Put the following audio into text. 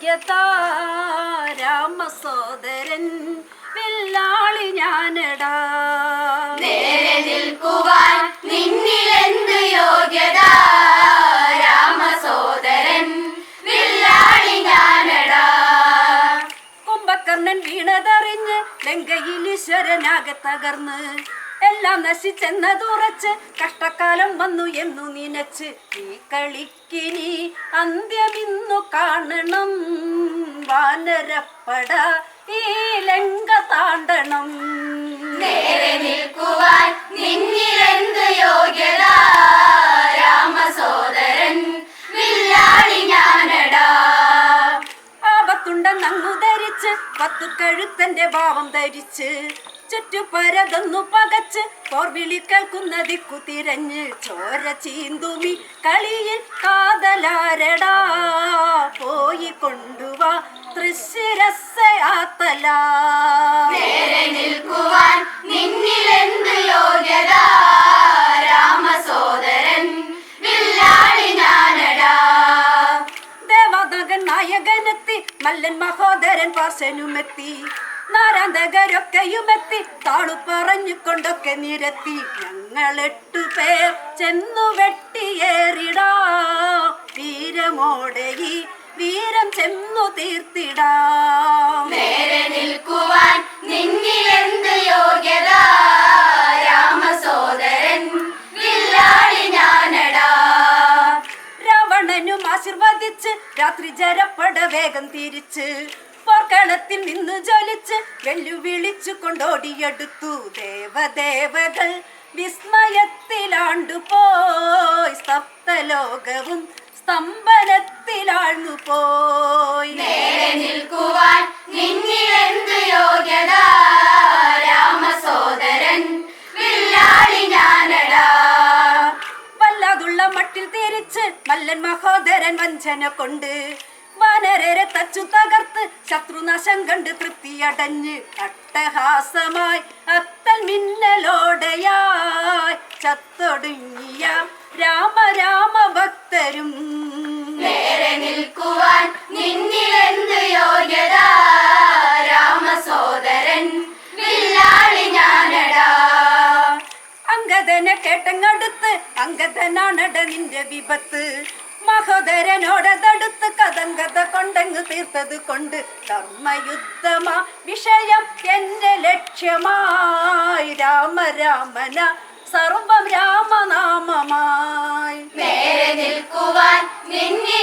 യോഗ്യത രാമസോദരൻ വില്ലാളി ഞാനടാ. നേരെ നിൽക്കുവാൻ നിന്നിലെന്ത് യോഗ്യത രാമസോദരൻ വില്ലാളി ഞാനടാ. കുംഭകർണൻ വീണതറിഞ്ഞ് ലങ്കയിൽ ഈശ്വരനാകെ തകർന്ന് എല്ലാം നശിച്ചെന്നതുറച്ച് കഷ്ടകാലം വന്നു എന്നു നിനച്ച് ഈ കളിക്കിനി അന്ത്യമിന്നു കാണണം. വാനരപ്പട ഈ ലങ്ക താണ്ടണം. നേരെ നിൽക്കുവാൻ നിന്നിലെന്ത് യോഗ്യത രാമസോദരൻ വില്ലാളി ഞാനടാ. ആപത്തുണ്ടെന്നങ്ങു ധരിച്ച് 10 കഴുത്തന്റെ ഭാവം ധരിച്ച് ചുറ്റുപരതൊന്നു പകച്ച് പോർവിളി കേൾക്കുന്ന ദിക്കു തിരഞ്ഞ് ചോര ചീന്തുമി കളിയിൽ കാതലാരടാ. പോയി കൊണ്ടുവാ തൃശ്ശിരസ്സയാത്തല. നേരെ നിൽക്കുവാൻ നിന്നിലെന്ത് യോഗ്യത രാമസോദരൻ വില്ലാളി ഞാനടാ. ദേവനഗൻ നായകനെത്തി മല്ലൻ മഹോദരൻ പാർശ്വനുമെത്തി നാരാന്തകരൊക്കെയുമെത്തി താളു പറഞ്ഞുകൊണ്ടൊക്കെ നിരത്തി. ഞങ്ങൾ 8 പേർ ചെന്നു വെട്ടിയേറിടാ. വീരമോടെ ഈ വീരം ചെന്നു തീർത്തിടാ. നേരെ നിൽക്കുവാൻ നിന്നിലെന്ത് യോഗ്യത രാമസോദരൻ വില്ലാളി ഞാനടാ. രാവണനും ആശീർവദിച്ച് രാത്രി ജരപ്പട വേഗം തിരിച്ച് പോർക്കളത്തിൽ നിന്ന് ജ്വലിച്ച് വെല്ലുവിളിച്ചു കൊണ്ടോടിയെടുത്തു. ദേവദേവകൾ വിസ്മയത്തിലാണ്ടുപോയി സപ്തലോകവും സ്തംഭനത്തിലാഴ്ന്നു പോയി. നേരെ നിൽക്കുവാൻ നിന്നിലെന്ത് യോഗ്യത രാമസോദരൻ വില്ലാളി ഞാനടാ. വല്ലാതുള്ള മട്ടിൽ തിരിച്ച് മല്ലൻ മഹോദരൻ വഞ്ചന കൊണ്ട് വാനരരെ തച്ചു തകർത്ത് ശത്രുനാശം കണ്ട് തൃപ്തിയടഞ്ഞ് അട്ടഹാസമായി അത്തൽ മിന്നലോടയായി ചത്തൊടുങ്ങിയ രാമ രാമ ഭക്തരും. നേരെ നിൽക്കുവാൻ നിന്നിലെന്ത് യോഗ്യത രാമസോദരൻ വില്ലാളി ഞാനടാ. അങ്കദനെ കേട്ടങ്ങടുത്ത് അങ്കദനാണട നിന്റെ വിപത്ത്. മഹോദരനോടതടുത്ത് കഥങ്കഥ കൊണ്ടങ്ങ് തീർത്തത് കൊണ്ട് ധർമ്മയുദ്ധമാ വിഷയം എന്റെ ലക്ഷ്യമായി. രാമ രാമന സർവം രാമനാമമായി. നേരെ നിൽക്കുവാൻ നിന്നി